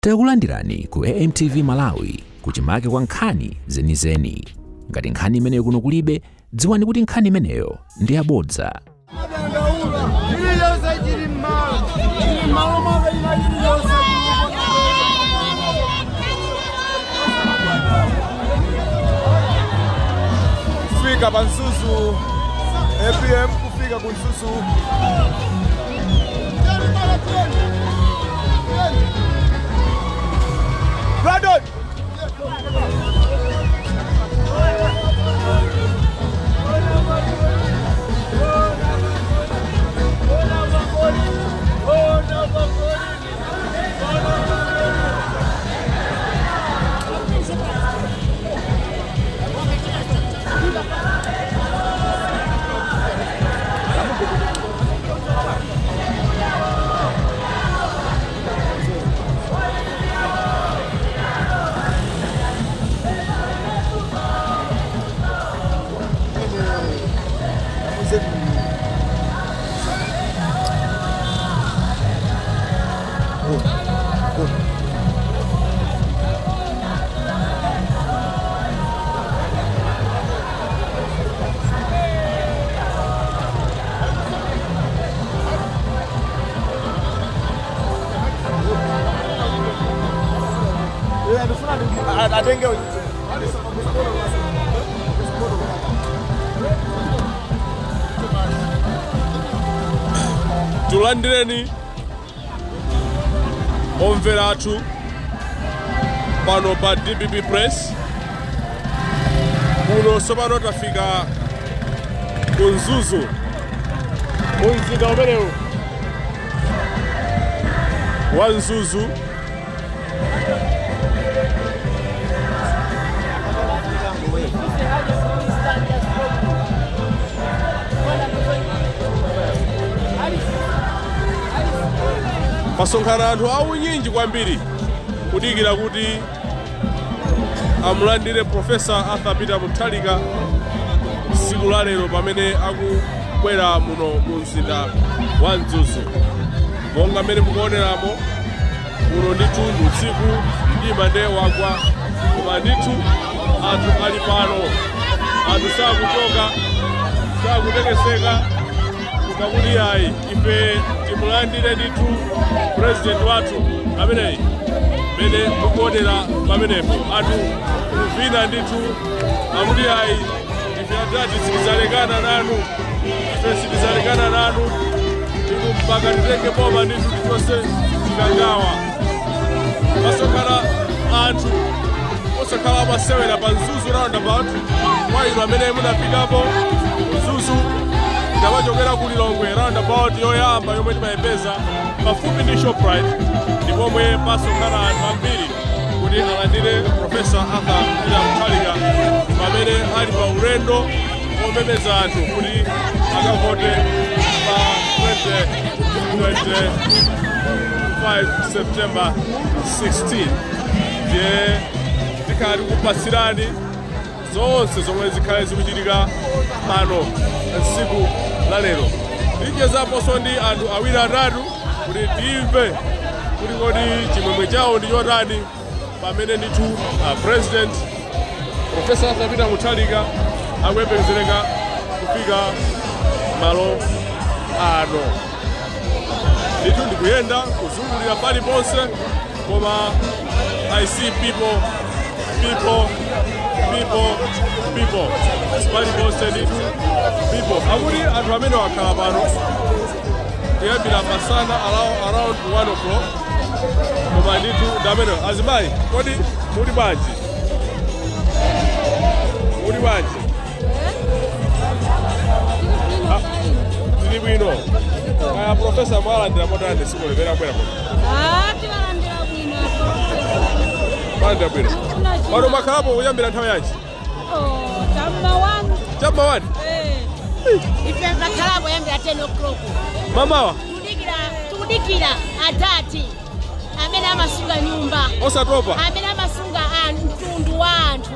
Takulandirani ku AMTV Malawi kuchimake kwa nkhani zenizeni. Ngati nkhani imeneyo kuno kulibe, dziwani kuti nkhani imeneyo ndi yabodza. Kufika Bansusu APM kufika Bansusu Brandon tulandireni omvera athu pano pa DBB Press. Kuno sopano tafika ku Nzuzu mumzinda umenewu wa Nzuzu. Pasonkhana anthu aunyinji kwambiri kudikira kuti amulandire Professor Arthur Peter Mutharika tsiku la lero pamene akubwera muno mu mzinda wa Nzuzu. Monga mmene mukuoneramo kuno ndithu usiku mdima nde wagwa, koma ndithu anthu ali pano, anthu sakuchoka, sakutekeseka kuti ayi ife timulandire ndithu president wathu ameneyi mene mukuonera pamenepo. Anthu kuvina ndithu akuti ayi ife atati sitizalekana nanu, ife sitizalekana nanu, mpaka titenge boma ndithu tichose chikangawa. Pasonkhana anthu osakhala masewera pa Nzuzu roundabout. Kwa inu amene munafikapo Nzuzu ndamachokera ku Lilongwe roundabout yoyamba yomwe timayipeza pafupi ndi Shoprite, ndipo pomwe pasonkhana anthu ambiri kuti alandire Professor Arthur Peter Mutharika pamene ali pa ulendo omemeza anthu kuti akavote pa 25 September 16. Ndiye tikali kupatsirani zonse zomwe zikhale zikuchitika pano tsiku la lero. Tichezaponso ndi anthu awiri atatu kuti timve kuti kodi chimwemwe chawo ndi chotani pamene ndithu President Professor Arthur Peter Mutharika akuyembekezereka kufika malo ano. Ndithu ndikuyenda kuzungulira pali ponse, koma I see people. Pali ponse ndithu people. Akuti anthu amene wakhala pano kuyambira masana around 1 o'clock, koma ndithu ndamene azimayi kodi muli bwanji? Muli bwanji? Tili bwino. Kaya Professor mwalandira motani tsiku lero bwera bwino? Tiwalandira bwino. Mwalandira bwino. Pano makhalapo kuyambira nthawi yanji? Chamma 1. Ife makhalapo kuyambira 10 o'clock. Mamawa? Tudikira atati amene amasunga nyumba. Osatopa? Amene amasunga mtundu wa anthu.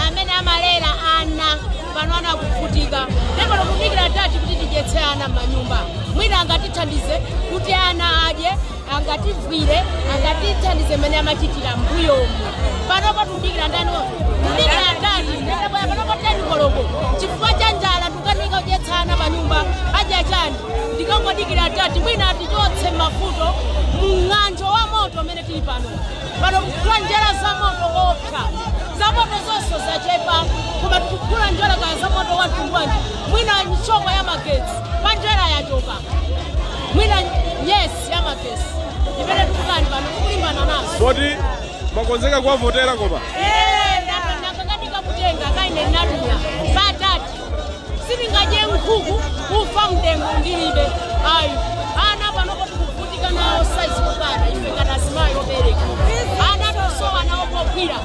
Amene amalera ana pano ana akuvutika ndipo tikudikira tati kuti tidyetse ana m'manyumba mwina angatithandize kuti ana adye angativwire angatithandize mmene amachitira mbuyomu panopo tikudikira ndani kudikira tati panopo tani koloko chifukwa cha njala tukanika kudyetsa ana manyumba adya chani ndikangodikira tati mwina atichotse mavuto mung'anjo wa moto umene tili pano kukula njala za moto opsa za moto zonse zachepa koma tikukula njala za moto wa mtundu mwina ntchoko ya magetsi pa njala yachoka mwina nyesi ya magetsi imene tikukani pano tikulimbana nazo kodi makonzeka kuwavotera koma nakakanika kutenga kaine naduya patati sitingadye nkhuku kufa mdengo ndilibe ayi ana panopo tikuvutika nawo saizi kukana ife ngatazimayi obereka ana tosowa nawo pogwira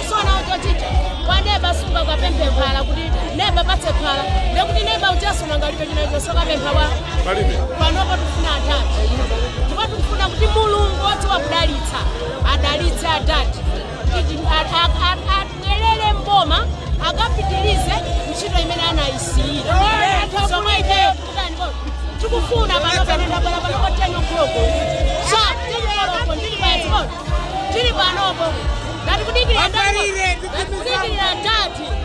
tosowa nawo chochita kwaneba sunga kapemphe phala kuti neba patse phala ndekuti neba uchasona ngalibe chinachosoka pempha wa panopo tifuna atatu ndipo tikufuna kuti mulungu odziwa kudalitsa adalitse atati atibwerere mboma akapitilize ntchito imene anayisiyira zomwe ifeyo tikufuna panopo tenyo khuloko tikoloko ndili payatsikono tili panopo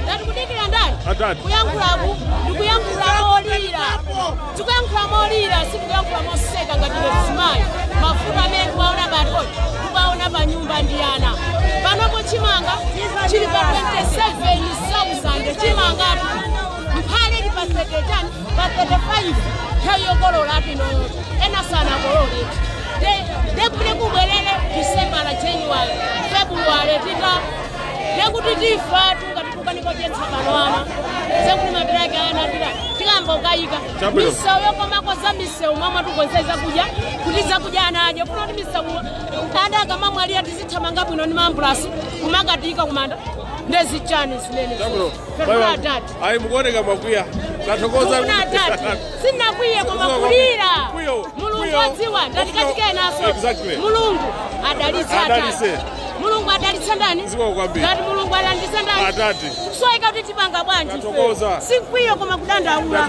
ndatikudikira ndani kuyankhulaku ndikuyankhula molira tikuyankhula molira sitikuyankhula moseka ngati zimayi mafuta amene tikuwaona batoti tikuwaona pa nyumba ndi ana panopo chimanga chili pa 27,000 chimangatu mphale li pa 30 pa 35 nthawi yokolola pino ena sana kolole ndekuti kubwerere December January February tita ndekuti tifa tukatikukanikodyetsa pano ana sekuti mabereke ana tikambokayika misewu yokomako za misewu mwamwe tukonzeza kudya kuti zakudya ana adye kuti misewu ana akamamwalira tizithamanga bwino ndi maambulasi kumakatika kumanda ndezichani zimene ayi mukuoneka makwiya tathokoza sinakwiye koma kulira mulungu odziwa ndatikatike naso mulungu adalitse mulungu adalitse ndani ngati mulungu adalitse ndani kusoyeka kuti tipanga bwanji sinkwiyo koma kudandaula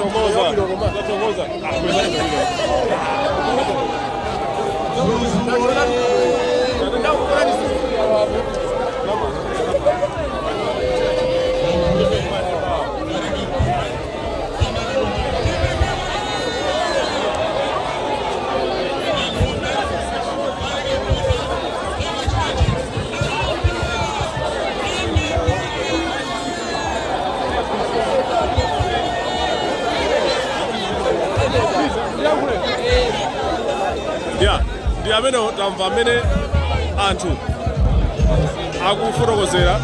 ndi amene tamva amene anthu akufotokozera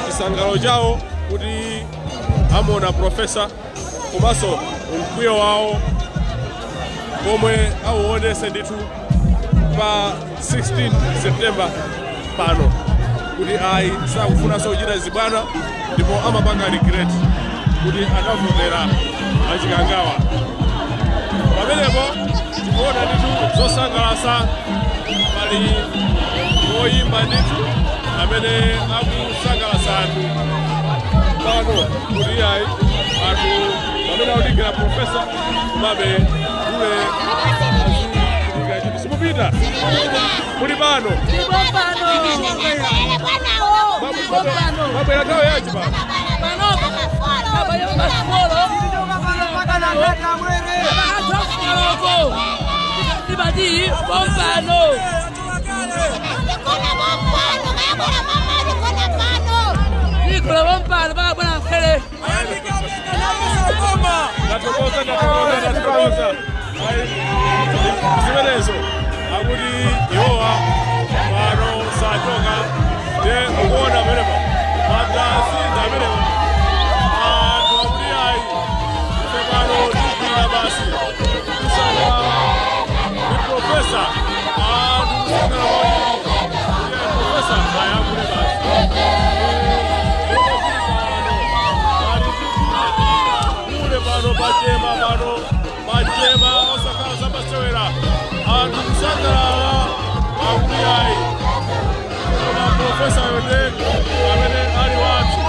chisangalalo chawo kuti amona profesa komanso mkwiyo wawo komwe auonese ndithu pa 16 September pano kuti ayi sakufunanso kuchita zibwana ndipo amapanga regret kuti anavotera achikangawa pamenepo tikuona ndithu zosangalatsa pali woyimba ndithu amene akusangalatsa anthu pano kuti ayi anthu pamene akudikira profesa mabe ule simupita muli pano mabwera nthawi yachi pano Dibadi bombano. Nicola bombano ba bwana mkele. Natokoza. Zimenezo akuti yowa pano sachoka de kuona menepa matasinza menepa anthu akuti ayi ife pano tikira basi kusaka profesa kusaka profesa ayakule basi kule pano pachema osakhala zamasewera anthu kusangalala akuti ayi profesa yote amene ali wathu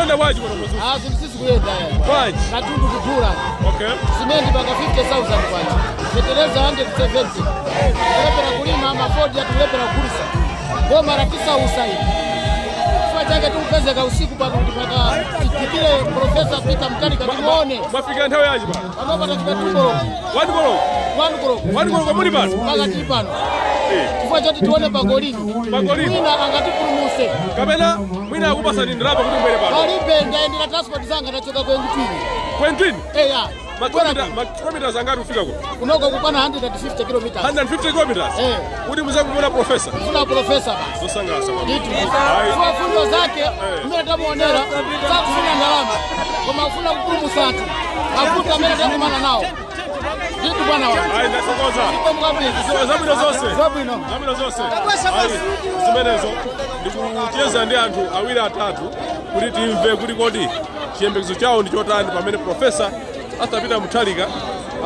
Zikuyenda bwaji kwa mzuzu. Sisi kuyenda bwaji. Katundu kudula. Okay. Simenti mpaka 50,000 bwaji. Feteleza 170. Tulepera kulima mafodi tulepera kulisa. Goma la kisa usai. Kwa chake tu pesa ka usiku mpaka kipile Profesa Peter Mutharika muone. Mwafika nthawe yaji bwana. Anopata kibatumbo. Wani golo muri basi. Mpaka tipano. Kifua chote tuone pagolini. Mwina angatipulumuse. Kabena mwina akupasa ni ndraba kuti mbele baba. Kalibe ndaendera transport zanga nachoka kwengitwini. Kwengitwini? Ya. Makilometers angati ufika ko? Kunoko kupana 150 kilometers. 150 kilometers? Kuti muzangu muona profesa? Kuna profesa basi. Zosangasa baba. Kwa fundo zake, mimi natamuonera, sasa kufanya ndalama. Kwa mafuna kupurumusatu. Mafuta mimi natakumana nao. Kitu bwana wangu. Ai ndasokoza. Zabino zose. Zabino zose. Zimenezo ndikucheza ndi anthu awiri atatu kuti timve kuti kodi chiyembekezo chawo ndi chotani pamene Profesa Arthur Peter Mutharika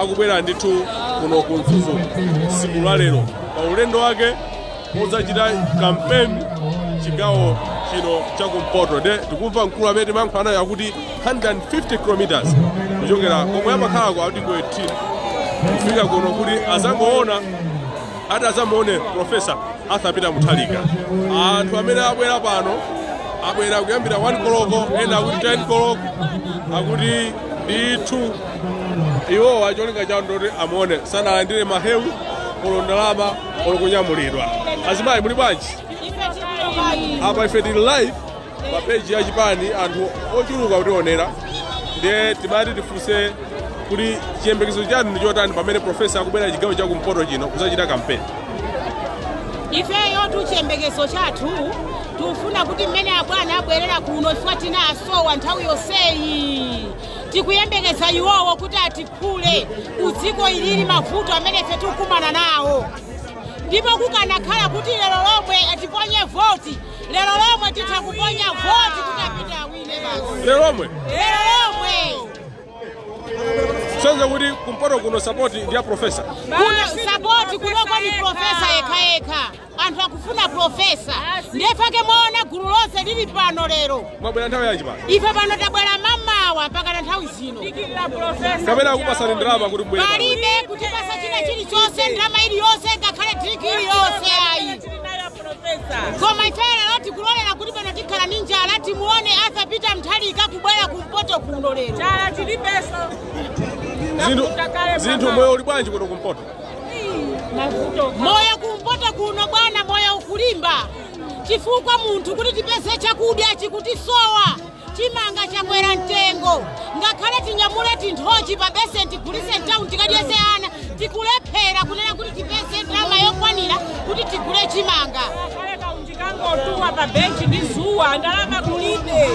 akubwera ndithu kuno ku Mzuzu tsiku la lero pa ulendo wake wodzachita kampeni chigawo chino chakumpoto. De tikumva mkulu amene timankhula naye akuti 150 kilometers kuchokera komwe amakhala ku Audingo 18 kufika kuno kuti azangoona ati azamuone Profesa Arthur Peter Mutharika. Anthu amene abwera pano abwera kuyambira 1 koloko ena akuti 10 koloko akuti ndithu iwo acholinga chawo ndoti amuone sanalandire mahewu olo ndalama olo kunyamulidwa. Azimayi muli bwanji? Apa ife tili live pa page ya Chipani anthu ochuluka kutionera ndiye timati tifunse kuti chiyembekezo chanu ndi chotani pamene Profesa akubwera chigawo chakumpoto chino kuzachita kampeni. Ifeyo tuchiyembekezo chathu tufuna kuti mmene abwana abwerera kuno chifukwa tina asowa nthawi yonseyi. Tikuyembekeza iwowo kuti atiphule kudziko ilili mavuto amene ife tikukumana nawo. Ndipo kukanakhala kuti lero lomwe atiponye voti, lero lomwe titakuponya voti tutapita awine basi. Lero lomwe? Lero lomwe. Sonza kuti kumpoto kuno support ndiya Profesa. Kuna support kunoko ni Profesa eka. Anthu akufuna Profesa. Ndefake muona gulu lonse lili pano lero. Mwabwera nthawi yanji pano? Ife pano tabwera mamawa mpaka nthawi zino. Kapena akupasa ndalama kuti mbwera. Palibe kutipasa chilichonse ndalama iliyonse ngakhale drink iliyonse ayi. Koma ife lero tikulolera kuti pano tikhala ndi njala timuone Arthur Peter Mutharika kubwera kumpoto kuno lero. Njala tilibeso. Zinthu moyo uli bwanji kuno kumpoto? Moyo kumpoto kuno bwana moyo ukulimba. Chifukwa munthu kuti tipeze chakudya chikutisowa. Chimanga chakwera mtengo. Ngakhale tinyamule tinthochi pa besen tigulise town tikadyese ana tikulephera kunena kuti tipeze ndalama yokwanira kuti tigule chimanga. Ngakhale kaunjikango otuwa pa benchi ndi zuwa ndalama kulibe.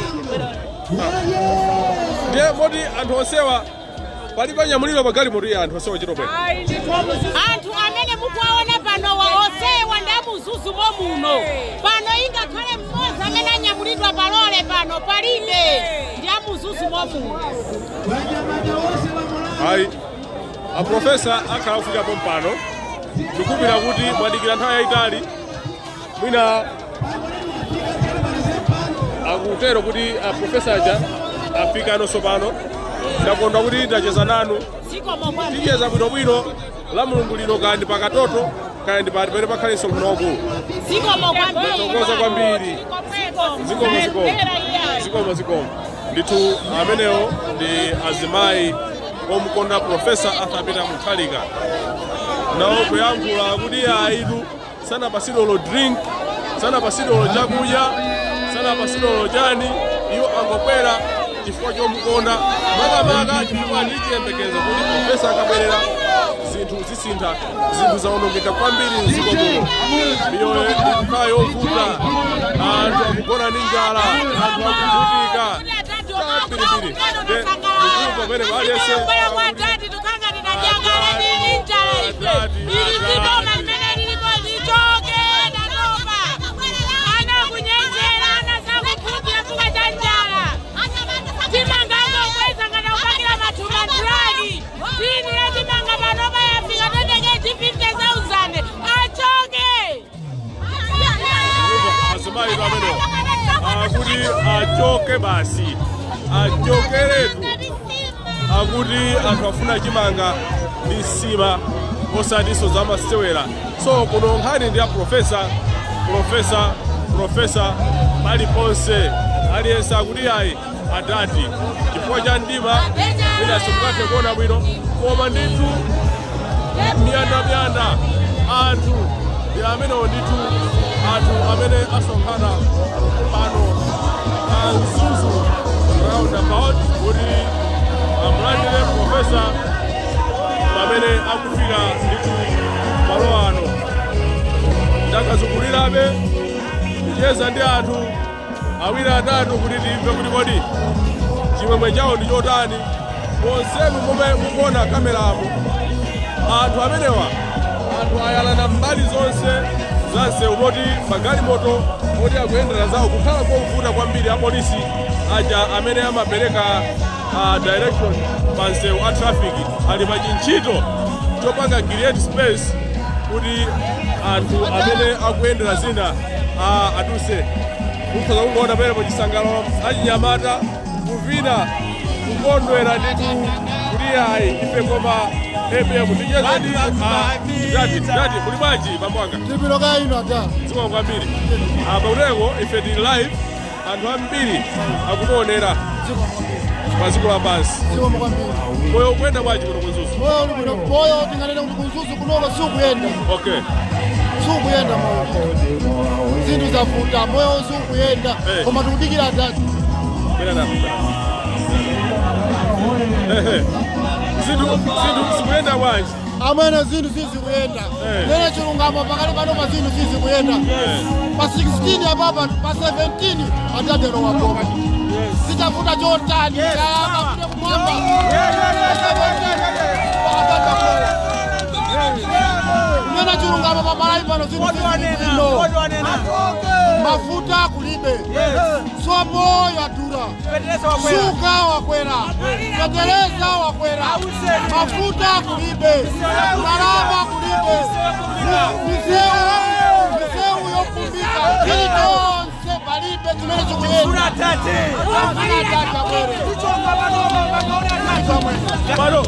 Ndiye moti anthu onsewa palibe nyamuliro pagali moti anthu onsewa chitobwera. Anthu amene mukuwaona pano onsewa ndi Mzuzu muno. Pano ingakhale mmodzi amene anyamulidwa palole pano palibe ndi Mzuzu muno. Ayi a Profesa akhala kufika pompano ndikupira kuti mwadikira nthawi yayitali mwina akutero kuti a Profesa aja afika nonso pano. Ndakondwa kuti ndacheza nanu ticheza bwinobwino la Mulungu lino kandi pakatoto kandi pati pene pakhalenso mwana wakulu. Tokoza kwambiri. Zikomo. Ndithu amenewo ndi azimayi omukonda Profesa Arthur Peter Mutharika. Nawo kuyankhula kuti aidu sana pasidolo drink, sana pasidolo chakudya, sana pasidolo chani, iwo angobwera chifukwa chomukonda makamaka chifukwa ndi chiyembekezo kuti Profesa akabwerera zinthu zisintha, zinthu zawonongeka kwambiri m'dziko muno. Miyoyo ikukhala yovuta, anthu akugona ndi njala, anthu akuvutika piripiri. Ndikupa pene walese achoke basi. achokeretu akuti anthu afuna chimanga ndi nsima osatiso zamasewera. So kuno nkhani ndi ya profesa paliponse aliyense akuti ayi adati chifukwa cha mdima wina simukathe kuona bwino koma ndithu miyandamiyanda anthu ndi amenewo ndithu anthu amene asonkhana pano Mzuzu roundabout kuti amulandire profesa pamene akufika ndithu malo ano. Ndakazungulirabe kucheza ndi anthu awiri atatu kuti timve kuti kodi chimwemwe chawo ndi chotani. Monsenu momwe mukuona kamerapo anthu amenewa anthu ayalana mbali zonse za msewu moti magalimoto oti akuyendera zawo kukhala kovuta kwambiri apolisi aja amene amapereka direction pa msewu a traffic ali pa ntchito chopanga create space kuti anthu amene akuyendera zina aduse. Mukhoza kungoona pene pa chisangalalo achinyamata kuvina kukondwera ndithu kuti ayi ife koma APM ticheza ndi dati muli bwanji bambo anga? Tipilo kaya ino ata. Zikomo kwambiri. Pauteko ife tili live anthu ambiri akutionera paziko lapansi. Zikomo kwambiri. Moyo ukuyenda bwanji kuno kuNzuzu? Moyo tinganena kuti kuNzuzu kunoka sukuyenda. Okay. Sukuyenda moyo. Zinthu zavuta moyo sukuyenda koma tikudikira atatu. Bwera napo. Zinthu zikuyenda bwanji? Amene zinthu sizikuyenda. Lero chilungamo pakali pano pa zinthu sizikuyenda. Pa 16 apapa pa 17 atatero wapoma. Sitavuta chotani kaya kuti kumwamba. Nena chilungamo pa malai pano zinthu sizikuyenda. Mafuta kulibe. Sopo yadura. Suka wakwera. Feteleza wakwera. Mafuta kulibe. Marama kulibe. Miseu yokumbika. Kilitonse palibe tumele chukuyenda. Bado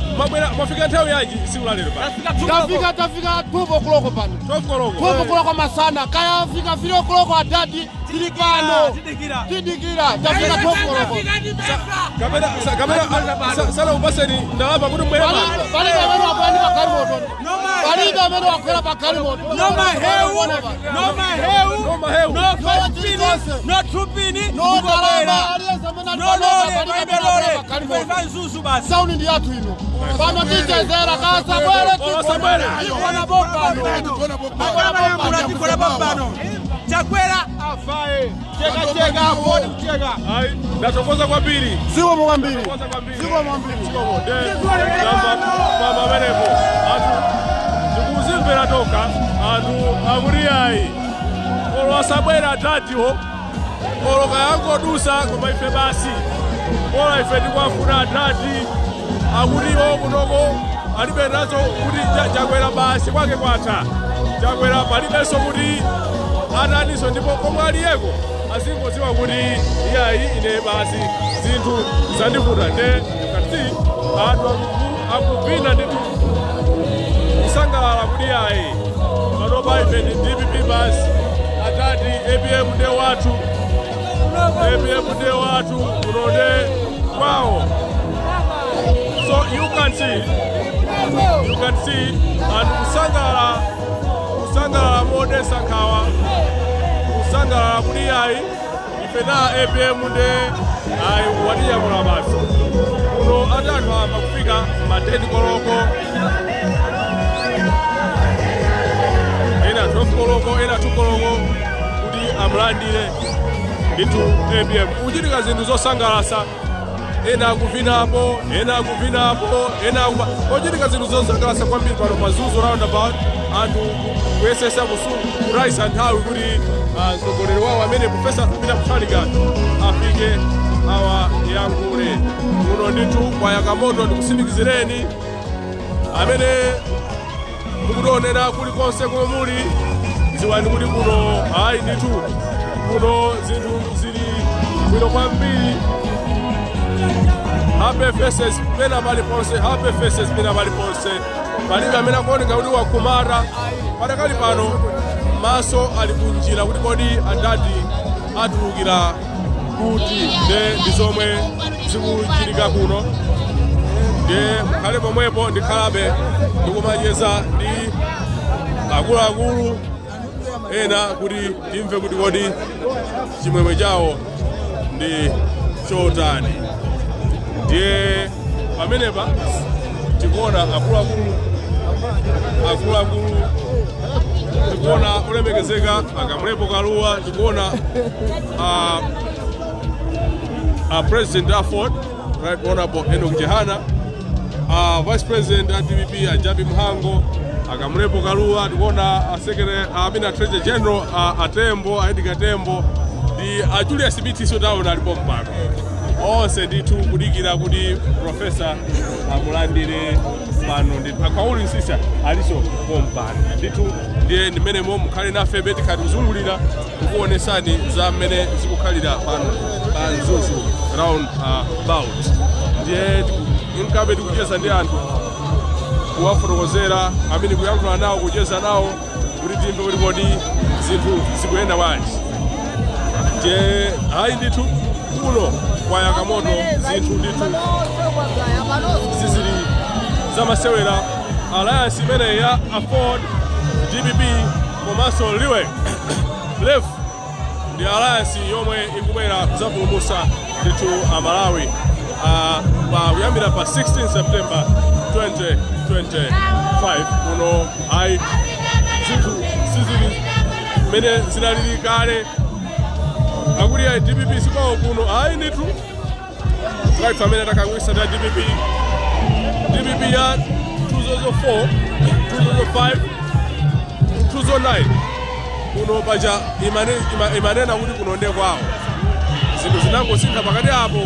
mafika nthawi yanji siku la lero pano? Tafika 12 o'clock pano. 12 o'clock masana. Kaya fika 3 o'clock adadi. Tili pano. Tidikira. Tafika 12 o'clock. Kamera sala upaseni ndalapa kuti mwema. Palibe amene wakwani pa galimoto. Palibe amene wakwera pa galimoto. No maheu. No trupini. No darama. Sauni ndi yathu ino. Pano tichezera kasa bwere. Wana bombano. Wana bombano. Chakwera afae. Cheka hapo cheka. Ai, ndatokoza kwambiri. Siko mwambiri. Mama menepo. Tikuzimvera toka. Anthu amuriyayi. Olwasabwera atatiwo. Oloka yangodusa koma ife basi. Ola ife tikwafuna atati. Akutiwo kunoko alibe nazo kuti chakwera basi kwake kwatha. Chakwera palibenso kuti ataniso ndipo komwe aliyeko azingodziwa kuti iyayi ine basi zinthu zandivuta nde kati anthu akuvina ndithu kusangalala kuti iyayi panopa ife ndi DPP basi atati APM nde wathu kuno nde kwawo. So you can see anthu kusangalala modesa nkhawa kusangalala kuti ayi ife na APM nde ayi watiyamula basi kuno atanthu amba kufika ma10 koloko ena 12 koloko ena 2 koloko kuti amulandire ndithu APM kuchitika zinthu zosangalatsa ena akuvinapo kuchitika zinthu zosangalatsa kwambiri pano pa Mzuzu roundabout anthu kuyesesa kuraisa nthawi kuti mtsogoleri wawo amene Profesa Peter Mutharika afike awa yankule kuno ndithu kwayaka moto ndikusindikizireni amene mukutionera kulikonse komwe muli ziwani kuti kuno ayi ndithu kuno zinthu zili bwino kwambiri Happy faces pena paliponse, happy faces pena paliponse. Palibe amene akuoneka kuti wakhumata patakali pano maso ali kunjira kuti kodi andati atulukira kuti ndi zomwe zikuchitika kuno. Ndiye mukhale pomwepo ndikhalabe ndikumacheza ndi akuluakulu ena kuti timve kuti kodi chimwemwe chawo ndi chotani. Ndiye pamenepa tikuona akuluakulu tikuona ulemekezeka Akamulebo Kaluwa, tikuona President Dafford, Right Honorable Enoch Jehana, Vice President DPP Ajabi Mhango, Akamulebo Kaluwa, tikuona Treasurer General Atembo, Edgar Tembo, di Julius Bitiso Down alipo mpano. Onse nditu kudikira kuti Professor amulandire pano nditu akauli nsisa aliso kompani nditu ndiye ndimene mukhale nafe beti katuzungulira kukuonesani za mmene zikukhalira pano pa Nzuzu round about. Ndiye inkabe tikucheza ndi anthu kuwafotokozera amene kuyankhula nawo kucheza nawo kuti timve kuti kodi zinthu zikuyenda bwanji. Ndiye hayi nditu kuno kwa Yakamoto zinthu nditu zizili zamasewera alliance imene ya Afford DPP komanso Liwe Lef ndi alliance yomwe ikubwera kuzapulumutsa ndithu Amalawi kuyambira pa 16 September 2025 kuno. Ayi zinthu sizili mene zinalili kale akuti ya DPP sikwawo kuno. Ayi ndithu right amene takangwisa ta DPP ya 2004, 2005, 2009 kuno paja imanena kuti kuno nde kwawo. Zinthu zinangosintha pakati apo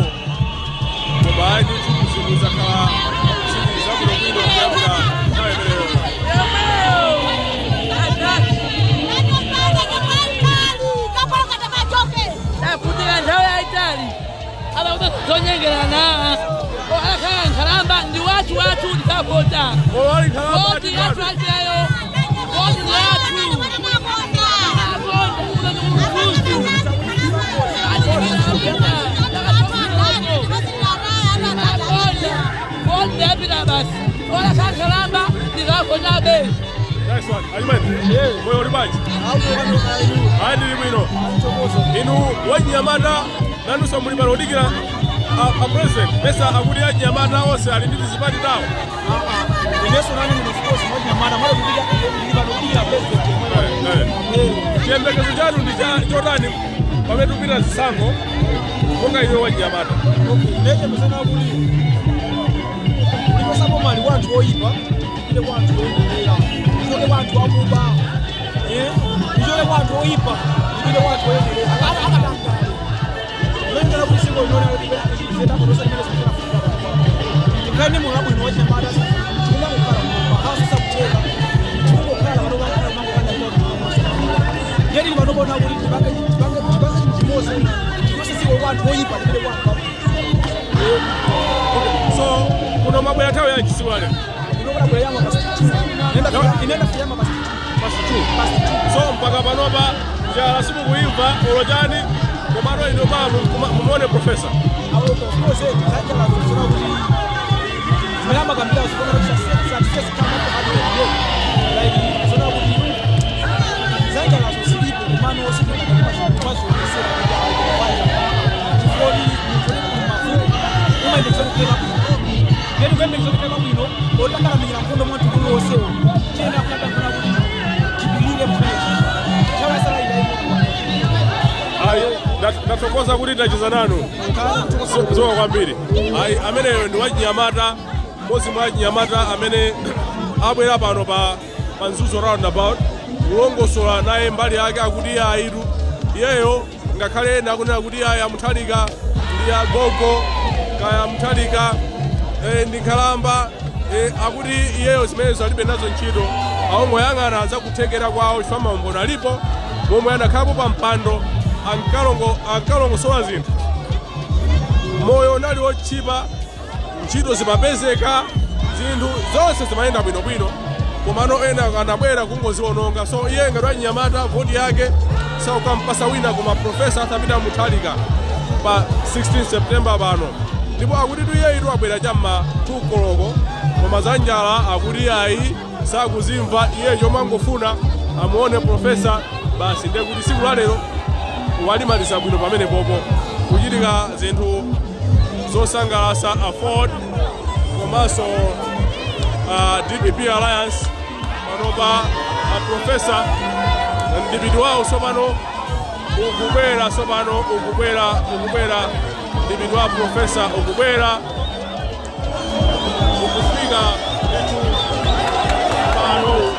koma ayi ndithu zinthu zakhala zakuno kwino kuyambira nthawi imeneyo. Kutira nthawi yayitali abakuti zonyengerana olakhala nkhalamba ndi wathu ndikapota koti yathu alitayo koti ndi yathu koti ndiyapita basi olakhala nkhalamba ndikapota be. Nice one. Alimenti. Moyo ulibaji. Hadi libino. Inu wanyamata nanusa mulima lodikira a president. Pesa akudi wanyamata ose alinditi zipati tao. Ineso nani mfukosi wanyamata mara kudiga lodikira president. Kiembekezo chanu ndi chotani pametupita zisango monga iwe wanyamata. Neche msana kuli. Ndikosapo mali wanthu oyipa. Ile wanthu oyipa. Njole wanthu wakuba. Njole wanthu oyipa. Ile wanthu oyendelea. Akatanga. Lengera kusingo nona zeta kudosa nimele sikuwa fuka. Kani mulabu inoje mada. Kila mukala hasa sabuteka. Tuko kala bado bakala mambo kana kwa. Yeri bado bona kuli tibanga njimoze. Njimoze siko wanthu oyipa ile wanthu. So kuno mabwe yatawe ya chisiwale. Inobra kwa yama basi. Inenda kuyama basi. So mpaka panopa ya siku kuimba olojani komano inobamu mumone professor. Awo ko se tsaja la kusona kuti. Mama kambira usipona kuti success kama kwa hadi leo. Like sona kuti. Tsaja la kusilipo komano usipona kwa mazo kusema kuti ayo. Kifoni mafuta. Uma ndio kwa Yedu kwende kutoka mwino, otakala mira mkondo mwantu kuno oseo. Tena kata kuna kibilile mfresh. Chawa sala ile. Ayo, ndatokoza kuti ndacheza nanu. Zo kwambiri. Ayi amene ndi wachinyamata, mozi mwa chinyamata amene abwera pano pa Nzuzu roundabout. Kulongosola naye mbali yake akuti ayitu. Iyeyo ngakhale nakunena kuti ya Muthalika ndi ya Gogo kaya Muthalika ndi Nkhalamba akuti iyeyo zimene zalibe nazo ntchito aongoyang'ana azakuthekera kwawo chifukwa maumboni alipo momwe anakhalapo pa mpando ankalongosola zinthu moyo unali wochipa, ntchito zimapezeka, zinthu zonse zimayenda bwinobwino, komano ena anabwera kungoziwononga. So iye ngati wanyamata voti yake saukampasa wina koma Profesa Arthur Peter Mutharika pa 16 September pano, ndipo akuti iye itu abwera cham'ma 2 koloko, koma za njala akuti ayi sakuzimva. Iye chomwe angofuna amuone Profesa basi, ndiye kuti siku la lero walimaliza bwino pamene popo kuchitika zinthu zosangalatsa Ford komanso DPP Alliance panopa Profesa ndipiti wawo sopano ukubwera, sopano ukubwera ndipiti wa Profesa ukubwera ukufika etu pano.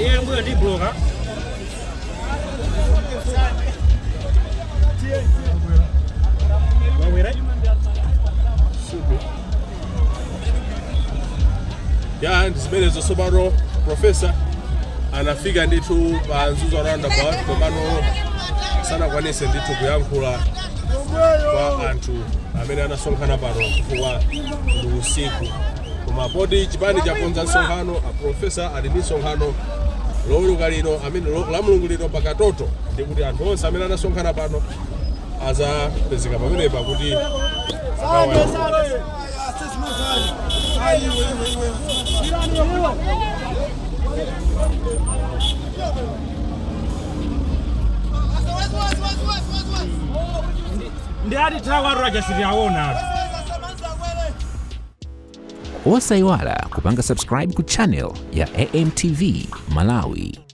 yemwe ndi bloka ya ndizimenezo tsopano profesa anafika ndithu pa Nzuzu roundabout komano sanakwanise ndithu kuyankhula kwa anthu amene anasonkhana pano chifukwa ndi usiku. Koma poti chipani chakonza nsonkhano, aprofesa ali ndi nsonkhano loweruka lino amene la Mulungu lino pakatoto, ndi kuti anthu onse amene anasonkhana pano azapezeka pamenepa kuti ndi ati thawa ajasiriaona. Osaiwala kupanga subscribe ku channel ya AMTV Malawi.